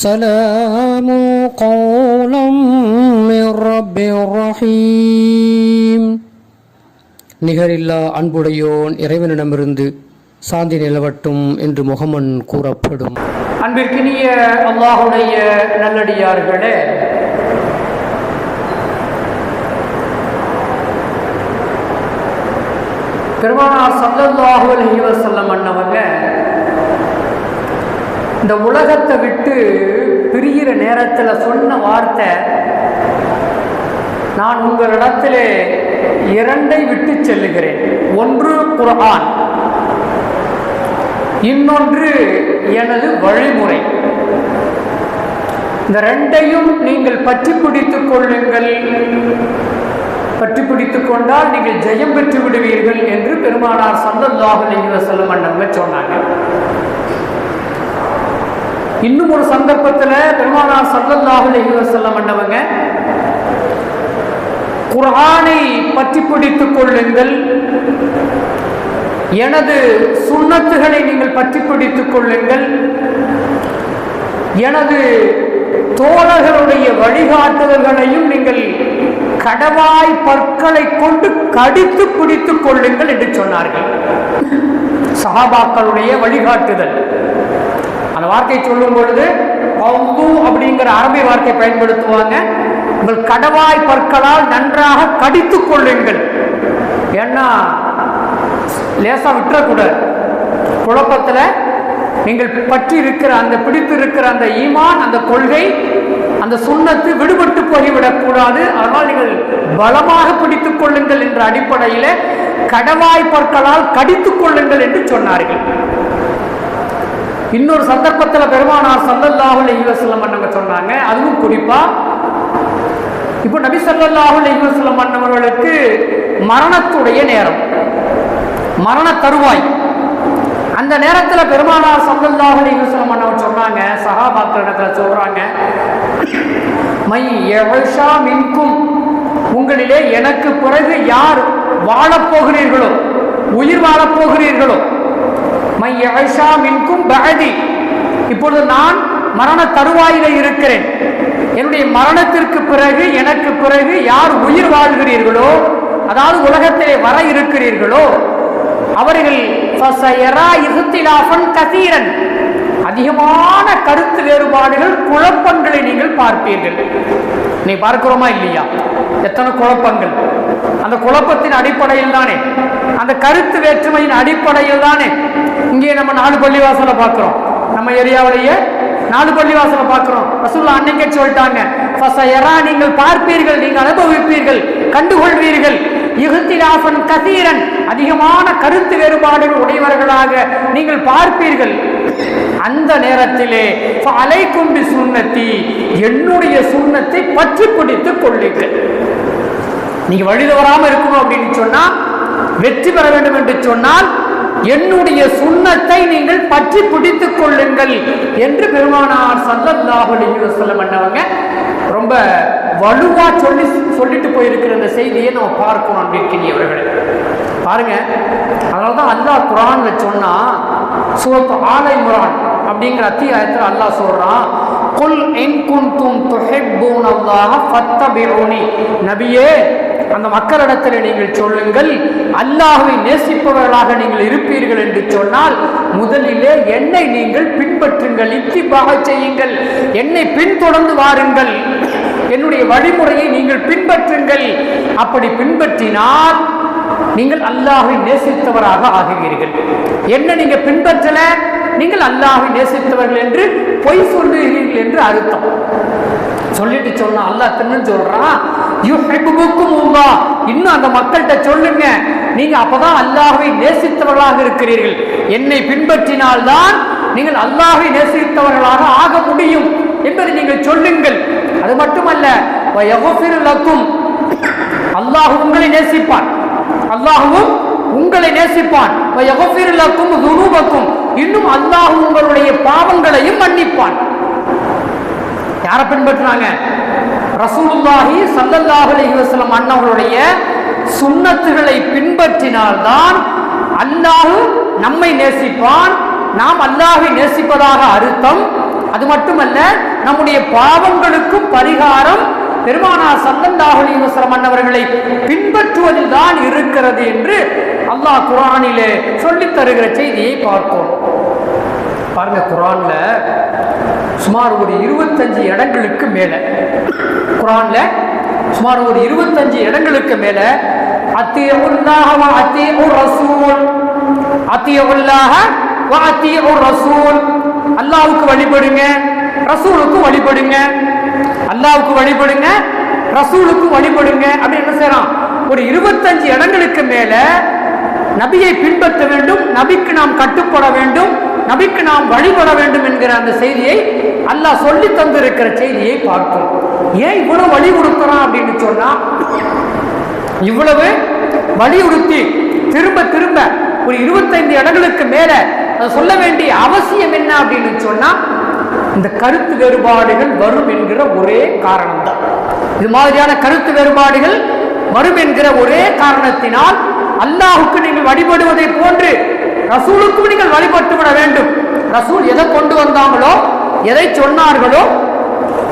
سلام قولا من رب رحيم. நிகரில்லா அன்புடையோன் இறைவனிடமிருந்து சாந்தி நிலவட்டும் என்று முகமன் கூறப்படும். அன்பிற்கினிய அல்லாஹுடைய நல்லடியார்களே, பெருமானார் ஸல்லல்லாஹு அலைஹி வஸல்லம் அன்னவங்க இந்த உலகத்தை விட்டு பிரிகிற நேரத்தில் சொன்ன வார்த்தை, நான் உங்களிடத்திலே இரண்டை விட்டு செல்லுகிறேன். ஒன்று குர்ஆன், இன்னொன்று எனது வழிமுறை. இந்த ரெண்டையும் நீங்கள் பற்றி பிடித்துக் கொள்ளுங்கள். பற்றி பிடித்துக் கொண்டால் நீங்கள் ஜெயம் பெற்று விடுவீர்கள் என்று பெருமானார் ஸல்லல்லாஹு அலைஹி வஸல்லம் அன்னவங்க சொன்னாங்க. இன்னும் ஒரு சந்தர்ப்பத்தில் பெருமானார் ஸல்லல்லாஹு அலைஹி வஸல்லம் அன்னவங்க குர்ஆனை பற்றி பிடித்துக் கொள்ளுங்கள், எனது சுன்னத்துகளை நீங்கள் பற்றி பிடித்துக் கொள்ளுங்கள், எனது தோழர்களுடைய வழிகாட்டுதல்களையும் நீங்கள் கடவாய் பற்களை கொண்டு கடித்து பிடித்துக் கொள்ளுங்கள் என்று சொன்னார்கள். சஹாபாக்களுடைய வழிகாட்டுதல். அந்த வார்த்தை சொல்லும் பொழுது அவ்வு அப்படிங்கிற அரபி வார்த்தை பயன்படுத்துவாங்க. உங்கள் கடவாய் பற்களால் நன்றாக கடித்துக் கொள்ளுங்கள். ஏன்னா லேசா விட்டுறக்கூடாது. குழப்பத்தில் நீங்கள் பற்றி இருக்கிற அந்த பிடித்து இருக்கிற அந்த ஈமான், அந்த கொள்கை, அந்த சுன்னத்து விடுபட்டு போய்விடக்கூடாது. அதனால் நீங்கள் பலமாக பிடித்துக் கொள்ளுங்கள் என்ற அடிப்படையில் கடவாய் பற்களால் கடித்துக் கொள்ளுங்கள் என்று சொன்னார்கள். இன்னொரு சந்தர்ப்பத்தில் பெருமானார் ஸல்லல்லாஹு அலைஹி வஸல்லம் அன்னவங்க சொன்னாங்க, அதுவும் குறிப்பா இப்போ நபி ஸல்லல்லாஹு அலைஹி வஸல்லம் அன்னவர்களுக்கு மரணத்துடைய நேரம், மரண தருவாய். அந்த நேரத்தில் பெருமானார் ஸல்லல்லாஹு அலைஹி வஸல்லம் அன்னவர் சொன்னாங்க, சஹாபாக்கள் இடத்துல சொல்றாங்க, மை யஷா மின்கும், உங்களிலே எனக்கு பிறகு யார் வாழப்போகிறீர்களோ, உயிர் வாழப்போகிறீர்களோ, மை யஷா மின்கும் பஅதி, இப்பொழுது நான் மரண தருவாயில இருக்கிறேன், என்னுடைய மரணத்திற்கு பிறகு எனக்கு பிறகு யார் உயிர் வாழ்கிறீர்களோ, அதாவது உலகத்திலே வர இருக்கிறீர்களோ, அவர்கள் அதிகமான கருத்து வேறுபாடுகள், குழப்பங்களை நீங்கள் பார்ப்பீர்கள். நீ பார்க்கிறோமா இல்லையா? எத்தனை குழப்பங்கள்! அந்த குழப்பத்தின் அடிப்படையில் தானே, அந்த கருத்து வேற்றுமையின் அடிப்படையில் தானே இங்கே நம்ம 4 பள்ளிவாசலை பார்க்கிறோம். நம்ம ஏரியாவிலேயே 4 பள்ளிவாசலை பார்க்கிறோம். ரசூலுல்லாஹ் அன்னைக்கே சொல்லிட்டாங்க, நீங்கள் பார்ப்பீர்கள், நீங்கள் அனுபவிப்பீர்கள், கண்டுகொள்வீர்கள், இஹ்திலாஃபன் கதீரன், அதிகமான கருத்து வேறுபாடுகள் உடையவர்களாக நீங்கள் பார்ப்பீர்கள். அந்த நேரத்திலே ஃபஅலைக்கும் பிசுன்னதி, என்னுடைய சுன்னத்தை பற்றி பிடித்துக் கொள்ளுங்கள். நீங்க வழி தவறாம இருக்கணும் அப்படின்னு சொன்னா, வெற்றி பெற வேண்டும் என்று சொன்னால் என்னுடைய சுன்னத்தை நீங்கள் பற்றி பிடித்துக் கொள்ளுங்கள் என்று பெருமானார் ஸல்லல்லாஹு அலைஹி வஸல்லம் அன்னவங்க ரொம்ப வலுவா சொல்லிட்டு போயிருக்கிற இந்த செய்தியை நம்ம பார்க்கணும். அன்பிற்கினியவர்களே, பாருங்க. அதனால்தான் அல்லாஹ் குர்ஆன்ல சொன்னா, சூரத்து ஆல இம்ரான் அப்படிங்கிற அத்தியாயத்தில் அல்லாஹ் சொல்றான், குல் இன் குன்தும் துஹிப்பூனல்லாஹ ஃபத்தபிஊனி, நபியே அந்த மக்களிடத்தில் நீங்கள் சொல்லுங்கள், அல்லாஹ்வை நேசிப்பவர்களாக நீங்கள் இருப்பீர்கள் என்று சொன்னால் முதலிலே என்னை நீங்கள் பின்பற்றுங்கள், இத்திபாக செய்யுங்கள், என்னை பின்தொடர்ந்து வாருங்கள், என்னுடைய வழிமுறையை நீங்கள் பின்பற்றுங்கள். அப்படி பின்பற்றினால் நீங்கள் அல்லாஹ்வை நேசித்தவராக ஆகுவீர்கள். என்ன நீங்க பின்பற்றல, நீங்கள் அல்லாஹ்வை நேசித்தவர்கள் என்று பொய் சொல்லுகிறீர்கள் என்று அர்த்தம். சொல்லிட்டு சொன்னா அல்லாஹ் திரும்ப சொல்றான், யுஹிப்புக்குமுல்லாஹ், இன்னும் அந்த மக்கள்கிட்ட சொல்லுங்க, நீங்க அப்பதான் அல்லாஹ்வை நேசித்தவர்களாக இருக்கிறீர்கள். என்னை பின்பற்றினால்தான் நீங்கள் அல்லாஹ்வை நேசித்தவர்களாக ஆக முடியும் என்பதை நீங்கள் சொல்லுங்கள். அது மட்டுமல்ல, வயஃபிரு லக்கும், அல்லாஹ் உங்களை நேசிப்பான், அல்லாஹ்வும் உங்களை நேசிப்பான், வயஃபிரு லக்கும் துனூபக்கும், இன்னும் அல்லாஹ் உங்களுடைய பாவங்களையும் மன்னிப்பான். யாரை பின்பற்றினாங்க? ரசூலுல்லாஹி ஸல்லல்லாஹு அலைஹி வஸல்லம் அன்னவர்களுடைய சுன்னத்துகளை பின்பற்றினால்தான் அல்லாஹ் நம்மை நேசிப்பான். நாம் அல்லாஹ்வை நேசிப்பதாக அர்த்தம். அது மட்டுமல்ல, நம்முடைய பாவங்களுக்கும் பரிகாரம் பெருமானார் ஸல்லல்லாஹு அலைஹி வஸல்லம் அவர்களை பின்பற்றுவதில் தான் இருக்கிறது என்று அல்லாஹ் குர்ஆனிலே சொல்லித் தருகிற செய்தியை பார்க்கிறோம். பாருங்க, குர்ஆன்ல சுமார் ஒரு 25 இடங்களுக்கு மேல, குர்ஆன்ல சுமார் ஒரு 25 இடங்களுக்கு மேல அத்தீஉல்லாஹ வ அத்தீஉர் ரசூல், அத்தீஉல்லாஹ வ அத்தீஉர் ரசூல், அல்லாஹ்வுக்கு வழிபடுங்க, ரசூலுக்கு வழிபடுங்க, அல்லாஹ்வுக்கு வழிபடுங்க, ரசூலுக்கு வழிபடுங்க அப்படி என்ன செய்யறான்? ஒரு 25 இடங்களுக்கு மேல நபியை பின்பற்ற வேண்டும், நபிக்கு நாம் கட்டுப்பட வேண்டும், நபிக்கு நாம் வழிபட வேண்டும் என்கிற அந்த செய்தியை அல்லாஹ் சொல்லி தந்திருக்கிற செய்தியை பார்க்கிறோம். ஏன் இவ்வளவு வலியுறுத்துறான் அப்படின்னு சொன்னா, இவ்வளவு வலியுறுத்தி திரும்ப திரும்ப ஒரு 25 இடங்களுக்கு மேல அதை சொல்ல வேண்டிய அவசியம் என்ன அப்படின்னு சொன்னா, இந்த கருத்து வேறுபாடுகள் வரும் என்கிற ஒரே காரணம் தான். இது மாதிரியான கருத்து வேறுபாடுகள் வரும் என்கிற ஒரே காரணத்தினால் அல்லாஹுக்கு நீங்கள் வழிபடுவதை போன்று ரசூலுக்கும் நீங்கள் வழிபட்டு விட வேண்டும். ரசூல் எதை கொண்டு வந்தாங்களோ, எதை சொன்னார்களோ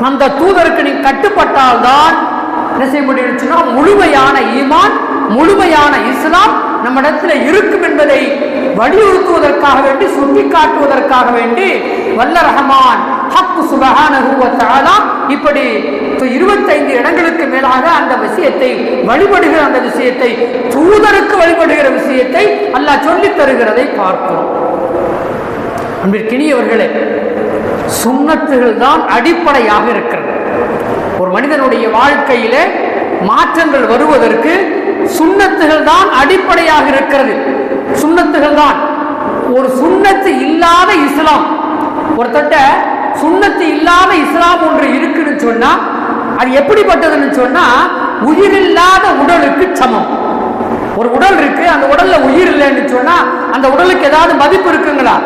அந்த தூதருக்கு நீங்கள் கட்டுப்பட்டால்தான் என்ன செய்ய முடியும்னா முழுமையான ஈமான், முழுமையான இஸ்லாம் நம்மிடத்தில் இருக்கும் என்பதை வலியுறுத்துவதற்காக வேண்டி, சுட்டி காட்டுவதற்காக வேண்டி வல்ல ரஹ்மான் ஹக் சுப்ஹானஹு வ தஆலா இப்படி 25 இடங்களுக்கு மேலாக அந்த விஷயத்தை வழிபடுகிற, அந்த விஷயத்தை தூதருக்கு வழிபடுகிற விஷயத்தை அல்லாஹ் சொல்லித் தருகிறதை பார்க்கிறோம். அன்பிற்கினியவர்களே, சுன்னத்துகள் தான் அடிப்படையாக இருக்கிறது. ஒரு மனிதனுடைய வாழ்க்கையிலே மாற்றங்கள் வருவதற்கு சுன்னத்துகள் தான் அடிப்படையாக இருக்கிறது. சுன்னத்துகள் தான். ஒரு சுன்னத்து இல்லாத இஸ்லாம், ஒருத்தட்ட சுன்னத்து இல்லாத இஸ்லாம் ஒன்று இருக்குன்னு சொன்னா அது எப்படிப்பட்டதுன்னு சொன்னா உயிரில்லாத உடலுக்கு சமம். ஒரு உடல் இருக்கு, அந்த உடல்ல உயிர் இல்லைன்னு சொன்னா அந்த உடலுக்கு ஏதாவது மதிப்பு இருக்குங்களா?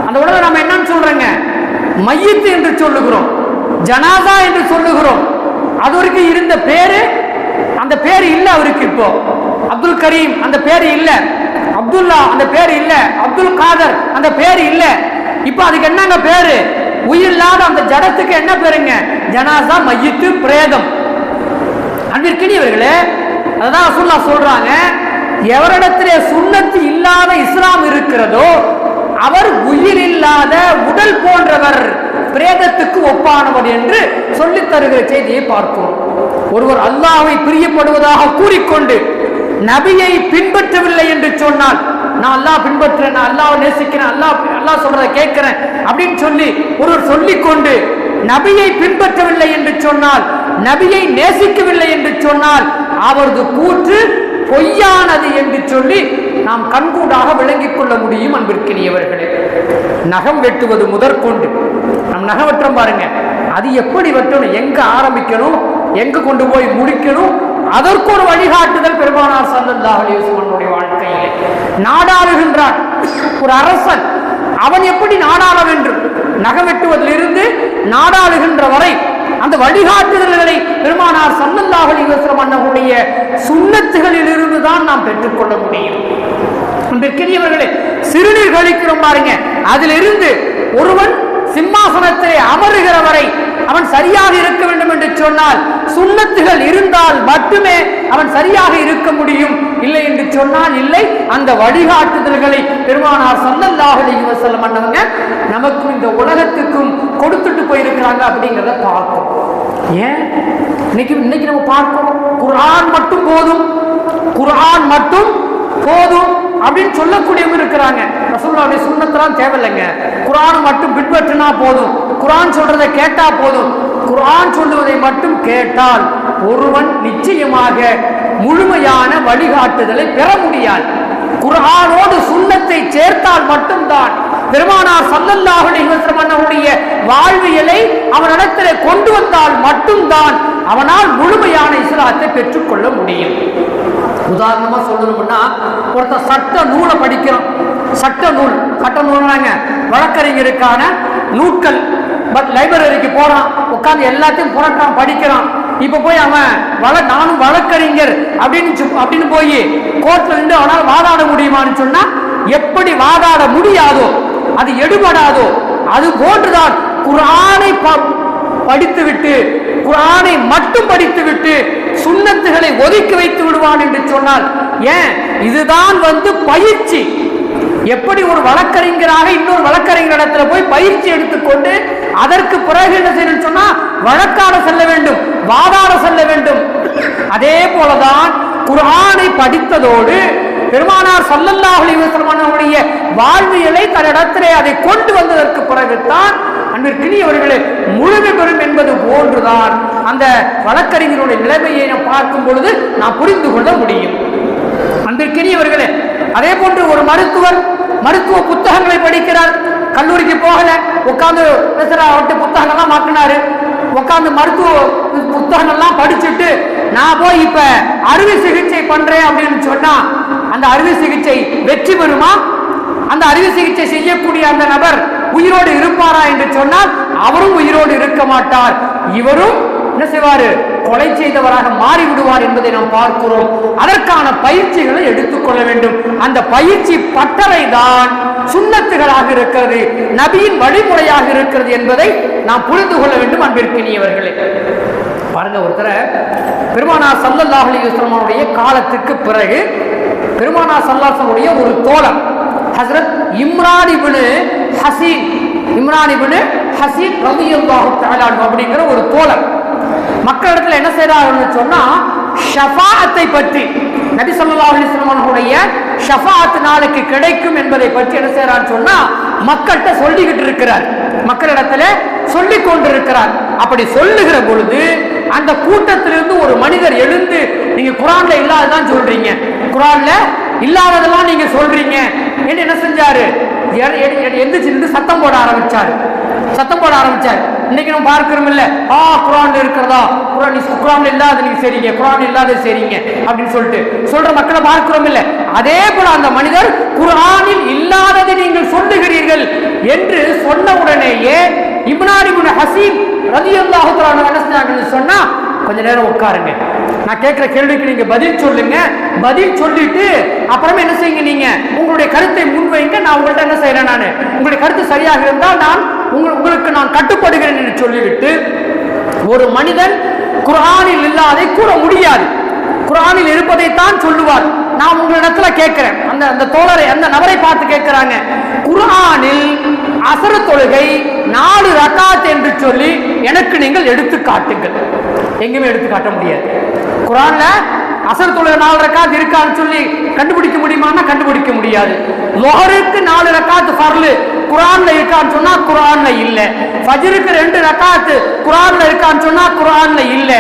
அந்த உடலை நம்ம என்னன்னு சொல்றோங்க? மையத்து என்று சொல்லுகிறோம், ஜனாசா என்று சொல்லுகிறோம். அது வரைக்கும் இருந்த பேரு, அந்த பேரு இல்ல அவருக்கு. இப்போ அப்துல் கரீம் அந்த பேரு இல்ல, அப்துல்லா அந்த பேரு இல்ல, அப்துல் காதர் அந்த பேரு இல்ல. இப்ப அதுக்கு என்னங்க பேரு? உயிரில்லாத அந்த ஜடத்துக்கு என்ன பேருங்க? ஜனாசா, மையத்து, பிரேதம். அன்பிற்கினியவர்களே, அதான் ரசூலுல்லாஹ் சொல்றாங்க, எவரிடத்திலே சுன்னத்து இல்லாத இஸ்லாம் இருக்கிறதோ அவர் உயிர் இல்லாத உடல் போன்றவர், பிரேதத்துக்கு ஒப்பானவர் என்று சொல்லித் தருகிற செய்தியை பார்க்கிறோம். ஒருவர் அல்லாஹ்வை பிரியப்படுவதாக கூறிக்கொண்டு நபியை பின்பற்றவில்லை என்று சொன்னால், நான் அல்லாஹ் பின்பற்றுறேன், நான் அல்லாஹ்வை நேசிக்கிறேன், அல்லாஹ் சொல்றதை கேட்கிறேன் அப்படின்னு சொல்லி ஒருவர் சொல்லிக்கொண்டு நபியை பின்பற்றவில்லை என்று சொன்னால், நபியை நேசிக்கவில்லை என்று சொன்னால் அவரது கூற்று பொய்யானது என்று சொல்லி நாம் கண்கூடாக விளங்கிக் கொள்ள முடியும். அன்பிற்கினியவர்களே, நகம் வெட்டுவது முதற்கொண்டு, நம் நகம் வெட்டுறோம் பாருங்க, அது எப்படி வெட்டணும், எங்க ஆரம்பிக்கணும், எங்க கொண்டு போய் முடிக்கணும், அதற்கு ஒரு வழிகாட்டுதல் பெருமானார் ஸல்லல்லாஹு அலைஹி வஸல்லம் வாழ்க்கையிலே. நாடாளுகின்றான் ஒரு அரசன், அவன் எப்படி நாடாள வேண்டும், நகம் வெட்டுவதிலிருந்து நாடாளுகின்ற வரை அந்த வழிகாட்டுதல்களை பெருமானார் ஸல்லல்லாஹு அலைஹி வஸல்லம் அன்னஹுடைய சுன்னத்துகளில் இருந்து தான் நாம் பெற்றுக்கொள்ள முடியும். பெரியவர்களே, சிறுநீர் கழிக்கிறோம் பாருங்க, அதிலிருந்து ஒருவன் சிம்மாசனத்தை அமருகிற வரை அவன் சரியாக இருக்க வேண்டும் என்று சொன்னால் சுன்னத்துகள் இருந்தால் மட்டுமே அவன் சரியாக இருக்க முடியும். இல்லை என்று சொன்னால் இல்லை. அந்த வழிகாட்டுதல்களை பெருமானார் ஸல்லல்லாஹு அலைஹி வஸல்லம் அன்னவங்க நமக்கும் இந்த உலகத்துக்கும் கொடுத்துட்டு போயிருக்கிறாங்க அப்படிங்கிறத பார்ப்போம். ஏன் இன்னைக்கு நம்ம பார்க்கிறோம், குர்ஆன் மட்டும் போதும், குர்ஆன் மட்டும் போதும் அப்படின்னு சொல்லக்கூடியவங்க இருக்கிறாங்க. ரசூலுல்லாஹ்வுடைய சுன்னத்தெல்லாம் தேவையில்லைங்க, குர்ஆன் மட்டும் பின்பற்றினா போதும், குர்ஆன் சொல்றதை கேட்டா போதும். குர்ஆன் சொல்லுவதை மட்டும் கேட்டால் ஒருவன் நிச்சயமாக முழுமையான வழிகாட்டுதலை பெற முடியாது. குர்ஆனோடு சுன்னத்தை சேர்த்தால் மட்டும்தான், பெருமானார் ஸல்லல்லாஹு அலைஹி வஸல்லம் அவருடைய வாழ்வியலை அவனிடத்திலே கொண்டு வந்தால் மட்டும்தான் அவனால் முழுமையான இஸ்லாத்தை பெற்றுக்கொள்ள முடியும். உதாரணமா சொல்லணும்னா, ஒருத்தர் சட்ட நூலை படிக்கிறோம், சட்ட நூல்னாங்க வழக்கறிஞருக்கான நூட்கள், பட் லைப்ரரிக்கு போறான், உட்கார்ந்து எல்லாத்தையும் புரட்டான், படிக்கிறான். இப்ப போய் அவன் நானும் வழக்கறிஞர் அப்படின்னு போய் கோர்ட்ல நின்று அவனால் வாதாட முடியுமான்னு சொன்னா, எப்படி வாதாட முடியாதோ, அது எடுபடாதோ, அது போன்றுதான் குர்ஆனை படித்துவிட்டு குர்ஆனை மட்டும் படித்துவிட்டு சுன்னத்துகளை ஒதுக்கி வைத்து விடுவான் என்று சொன்னால் ஏன்? இதுதான் பயிற்சி. எப்படி ஒரு வழக்கறிஞராக இன்னொரு வழக்கறிஞரிடத்தில் போய் பயிற்சி எடுத்துக்கொண்டு அதற்கு பிறகு என்ன செய்யணும் சொன்னா வழக்காட செல்ல வேண்டும், வாதாட செல்ல வேண்டும். அதே போலதான் குர்ஆனை படித்ததோடு பெருமானார் ஸல்லல்லாஹு அலைஹி வஸல்லம் அவருடைய வாழ்வியலை தன்னிடத்திலே அதை கொண்டு வந்ததற்கு பிறகுதான் அன்பிற்கினியவர்களே முழுமை பெறும் என்பது போன்றுதான் அந்த வழக்கறிஞருடைய நிலைமையை நாம் பார்க்கும் பொழுது நாம் புரிந்து கொள்ள முடியும். அன்பிற்கினியவர்களே, அதே போன்று ஒரு மருத்துவ புத்தகங்களை படிக்கிறார். கல்லூரிக்கு போகல, உட்கார்ந்து அவர்கிட்ட புத்தகங்கள்லாம் மாற்றினாரு. உட்கார்ந்து மருத்துவ புத்தகங்கள்லாம் படிச்சுட்டு நான் போய் இப்ப அறுவை சிகிச்சை பண்றேன் அப்படின்னு சொன்னா அந்த அறுவை சிகிச்சை வெற்றி பெறுமா? அந்த அறுவை சிகிச்சை செய்யக்கூடிய அந்த நபர் உயிரோடு இருப்பாரா என்று சொன்னால் அவரும் உயிரோடு இருக்க மாட்டார். இவரும் என்ன செய்வாரு? கொலை செய்தவராக மாறிவிடுவார் என்பதை நாம் பார்க்கிறோம். அதற்கான பயிற்சிகளை எடுத்துக்கொள்ள வேண்டும். அந்த பயிற்சி பட்டறை தான் சுன்னத்துகளாக இருக்கிறது, நபியின் வழிமுறையாக இருக்கிறது என்பதை நாம் புரிந்து கொள்ள வேண்டும். அன்பிற்கினியவர்களே, பாருங்க, ஒருத்தரை பெருமானார் ஸல்லல்லாஹு அலைஹி வஸல்லம் அவருடைய காலத்துக்கு பிறகு பெருமானார் ஸல்லல்லாஹு அலைஹி வஸல்லம் ஒரு தோழர் ஹஸ்ரத் இம்ரான் இப்னு ஹசீன் ரலியல்லாஹு தஆலா அன்ஹு அப்படிங்கிற ஒரு தோழர் மக்களிடத்தில் என்ன செய்றாருன்னு சொன்னா ஷஃபாஅத்தை பற்றி, நபி ஸல்லல்லாஹு அலைஹி வஸல்லம் அவருடைய ஷஃபாஅத் நாளைக்கு கிடைக்கும் என்பதை பற்றி என்ன செய்றான்னு சொன்னா மக்கள்கிட்ட சொல்லிக்கிட்டு இருக்கிறார், மக்களிடத்துல சொல்லிக் கொண்டிருக்கிறார். அப்படி சொல்லுகிற பொழுது அந்த கூட்டத்திலிருந்து ஒரு மனிதர் எழுந்து, நீங்க குர்ஆன்ல இல்லாததான் சொல்றீங்க, குர்ஆன்ல இல்லாததெல்லாம் நீங்க சொல்றீங்க என்று என்ன செஞ்சாரு? எந்திரிச்சு சத்தம் போட ஆரம்பிச்சாரு. இன்னைக்கு நம்ம பார்க்கிறோம் இல்ல, குர்ஆன்ல இருக்கிறதா, குர்ஆன்ல இல்லாத நீங்க சரிங்க, குர்ஆன்ல இல்லாத சரிங்க அப்படின்னு சொல்ற மக்களை பார்க்கிறோம் இல்ல. அதே போல அந்த மனிதர் குர்ஆனில் இல்லாததை நீங்கள் சொல்லுகிறீர்கள் என்று சொன்ன உடனேயே இம்ரான் இப்னு ஹசீன் ரலியல்லாஹு தஆலா அன்ஹு என்ன செஞ்சாங்கன்னு சொன்னா, கொஞ்ச நேரம் உட்காருங்க, நான் கேட்கிற கேள்விக்கு நீங்க பதில் சொல்லுங்க, பதில் சொல்லிட்டு அப்புறமே என்ன செய்யுங்க, நீங்க உங்களுடைய கருத்தை முன்வைங்க, நான் உங்கள்ட்ட என்ன செய்யறேன், நான் உங்களுடைய கருத்து சரியாக இருந்தால் நான் உங்களுக்கு நான் கட்டுப்படுகிறேன் என்று சொல்லிவிட்டு, ஒரு மனிதன் குர்ஆனில் இல்லாதை கூற முடியாது, குர்ஆனில் இருப்பதைத்தான் சொல்லுவார். நான் உங்களிடத்துல கேட்கிறேன், அந்த தோழரை அந்த நபரை பார்த்து கேட்கிறாங்க, குர்ஆனில் அசர் தொழுகை 4 ரக்காத் என்று சொல்லி எனக்கு நீங்கள் எடுத்து காட்டுங்கள். எங்கேயுமே எடுத்து காட்ட முடியாது. குர்ஆன்ல அசர் தொழுகை 4 ரக்காத் இருக்கான்னு சொல்லி கண்டுபிடிக்க முடியுமான்னா கண்டுபிடிக்க முடியாது. லுஹருக்கு 4 ரக்காத் ஃபர்லு குர்ஆன்ல இருக்கான்னு சொன்னா குர்ஆன்ல இல்ல. ஃபஜ்ருக்கு 2 ரக்காத் குர்ஆன்ல இருக்கான்னு சொன்னா குர்ஆன்ல இல்ல.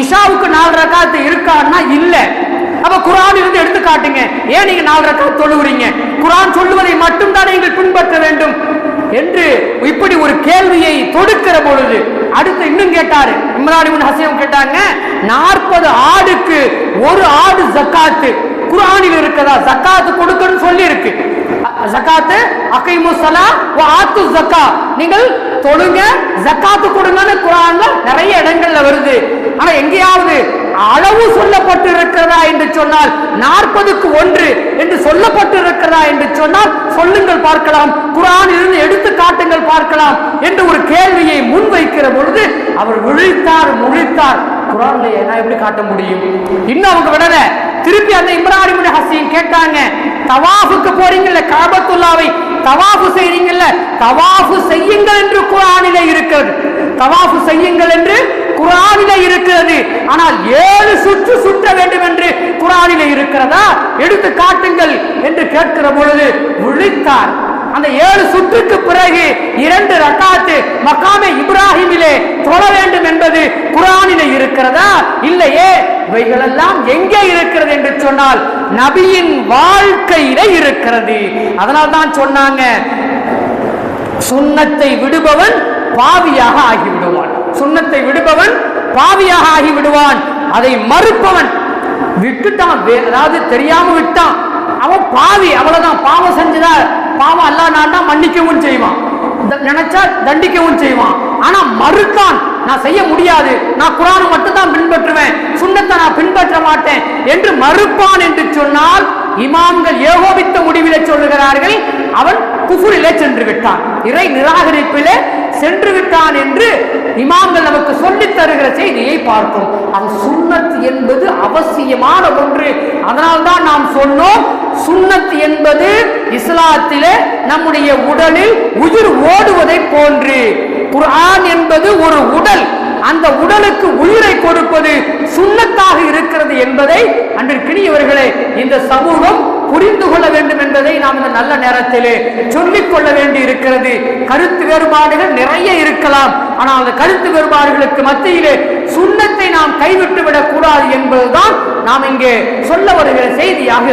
இஷாவுக்கு 4 ரக்காத் இருக்கான்னா இல்ல. அப்ப குர்ஆனில் இருந்து எடுத்து காட்டுங்க, ஏன் நீங்க 4 ரக்காத் தொழுகிறீங்க? குர்ஆன் சொல்லுவதை மட்டும் தான் நீங்கள் பின்பற்ற வேண்டும் என்று இப்படி ஒரு கேள்வியை தொடுக்கிற பொழுது அடுத்து இன்னும் கேட்டாரு. இம்ரான் இப்னு ஹசீன் கேட்டாங்க, 40 ஆடுக்கு ஒரு ஆடு ஜக்காத்து குர்ஆனில் இருக்கதா? ஜக்காத்து கொடுக்கணும்னு சொல்லி இருக்கு. ஜக்காத்து அகீமு ஸலா வ ஆத்து ஸக்கா, நீங்கள் தொழுங்க ஜக்காத்து கொடுங்கன்னு குர்ஆன்ல நிறைய இடங்கள்ல வருது. ஆனா எங்கேயாவது அளவு சொல்லப்பட்டு இருக்கிறதா என்று சொன்னால் 40க்கு 1 என்று சொல்லப்பட்டு இருக்கிறதா என்று சொன்னால் சொல்லுங்கள் பார்க்கலாம், குர்ஆனில் இருந்து எடுத்து காட்டுங்கள் பார்க்கலாம் என்று ஒரு கேள்வியை முன்வைக்கிற பொழுது அவர் முழித்தார். குர்ஆன்ல என்ன எப்படி காட்ட முடியும்? இன்னும் அவங்க விடல, திருப்பி அந்த இம்ரான் இப்னு ஹசீன் கேட்டாங்க, தவாஃபுக்கு போறீங்கல்ல, கஅபத்துல்லாவை தவாஃபு செய்றீங்கல்ல, தவாஃபு செய்யுங்கள் என்று குர்ஆனிலே இருக்கிறது, தவாஃபு செய்யுங்கள் என்று குர்ஆனிலே இருக்கிறது. ஆனால் 7 சுற்று சுற்ற வேண்டும் என்று குர்ஆனிலே இருக்கிறதா? எடுத்து காட்டுங்கள் என்று கேட்கிற பொழுது விழித்தார். அந்த 7 சுற்றுக்கு பிறகு 2 ரக்காத்து மகாமே இப்ராஹிமிலே தொழ வேண்டும் என்பது குர்ஆனிலே இருக்கிறதா? இல்லையே. இவைகளெல்லாம் எங்கே இருக்கிறது என்று சொன்னால் நபியின் வாழ்க்கையிலே இருக்கிறது. அதனால் தான் சொன்னாங்க, சுன்னத்தை விடுபவன் பாவியாக ஆகிவிடுவான், சுன்னத்தை விடுபவன் பாவியாக ஆகிவிடுவான். அதை மறுப்பவன் விட்டுட்டான், அதாவது தெரியாம விட்டான், அவன் பாவி, அவ்வளவுதான். பாவம் செஞ்சதா பாவம் அல்லாஹ் நான்னா மன்னிக்கவும் செய்வான், நினைச்சா தண்டிக்கவும் செய்வான். ஆனா மறுத்தான், நான் செய்ய முடியாது, நான் குர்ஆனை மட்டும் தான் பின்பற்றுவேன், சுன்னத்தை நான் பின்பற்ற மாட்டேன் என்று மறுப்பான் என்று சொன்னால் இமாம்கள் ஏகோபித்த முடிவிலே சொல்லுகிறார்கள், அவன் குஃப்ரிலே சென்று விட்டான், இறை நிராகரிப்பிலே சென்று விட்டான் என்று இமாம்கள் நமக்கு சொல்லித் தருகிற செய்தியை பார்க்கும். அது சுன்னத் என்பது அவசியமான ஒன்று. அதனால்தான் நாம் சொன்னோம், சுன்னத் என்பது இஸ்லாத்திலே நம்முடைய உடலில் உயிர் ஓடுவதை போன்று. குர்ஆன் என்பது ஒரு உடல், அந்த உடலுக்கு உயிரை கொடுப்பது சுன்னத்தாக இருக்கிறது என்பதை அன்பிற்கினியவர்களே இந்த சமூகம் புரிந்து கொள்ள வேண்டும் என்பதை நாம் இந்த நல்ல நேரத்திலே சொல்லிக் கொள்ள வேண்டி இருக்கிறது. கருத்து வேறுபாடுகள் நிறைய இருக்கலாம், ஆனால் அந்த கருத்து வேறுபாடுகளுக்கு மத்தியிலே சுன்னத்தை நாம் கைவிட்டு விடக் கூடாது என்பதுதான் நாம் இங்கே சொல்ல வருகிற செய்தியாக